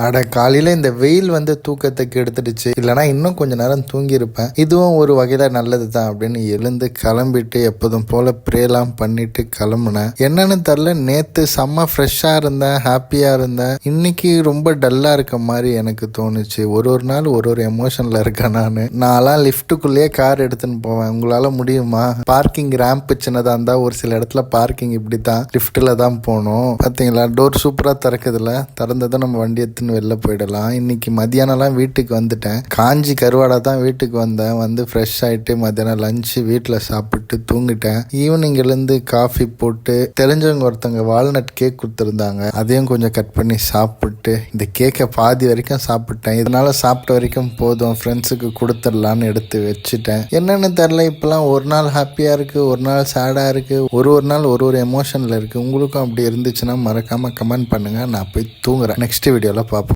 அட காலையில் இந்த வெயில் வந்து தூக்கத்துக்கு எடுத்துடுச்சு, இல்லைனா இன்னும் கொஞ்ச நேரம் தூங்கியிருப்பேன். இதுவும் ஒரு வகையில் நல்லது தான் அப்படின்னு எழுந்து கிளம்பிட்டு எப்போதும் போல் ப்ரேலாம் பண்ணிட்டு கிளம்புனேன். என்னன்னு தெரில, நேற்று செம்ம ஃப்ரெஷ்ஷாக இருந்தேன், ஹாப்பியாக இருந்தேன். இன்னைக்கு ரொம்ப டல்லாக இருக்க மாதிரி எனக்கு தோணுச்சு. ஒரு நாள் ஒரு எமோஷனில் இருக்கேன். நான்லாம் லிஃப்ட்டுக்குள்ளேயே கார் எடுத்துன்னு போவேன். உங்களால் முடியுமா? பார்க்கிங் ரேம்ப் சின்னதாக இருந்தால் ஒரு சில இடத்துல பார்க்கிங் இப்படி தான் லிஃப்ட்டில் தான் போகணும். பார்த்தீங்களா, டோர் சூப்பராக திறக்குதுல, திறந்ததை நம்ம வண்டி எடுத்துன்னு வெளில போயிடலாம். இன்னைக்கு மதியானம்லாம் வீட்டுக்கு வந்துட்டேன். காஞ்சி கருவாடா தான் வீட்டுக்கு வந்தேன். வந்து ஃப்ரெஷ் ஆகிட்டு மத்தியானம் லஞ்சு வீட்டில் சாப்பிட்டு தூங்கிட்டேன். ஈவினிங்லேருந்து காஃபி போட்டு தெரிஞ்சவங்க ஒருத்தவங்க வால்நட் கேக் கொடுத்துருந்தாங்க. அதையும் கொஞ்சம் கட் பண்ணி சாப்பிட்டு இந்த கேக்கை பாதி வரைக்கும் சாப்பிட்டேன். இதனால சாப்பிட்ட வரைக்கும் போதும், ஃப்ரெண்ட்ஸுக்கு கொடுத்துடலான்னு எடுத்து வச்சுட்டேன். என்னன்னு தெரில, இப்போலாம் ஒரு நாள் ஹாப்பியாக இருக்குது, ஒரு நாள் சேடாக இருக்குது, ஒரு நாள் ஒரு எமோஷனில் இருக்குது. உங்களுக்கும் அப்படி இருந்துச்சுன்னா மறக்காமல் கமெண்ட் பண்ணுங்கள். நான் போய் தூங்குறேன். நெக்ஸ்ட் வீடியோவில்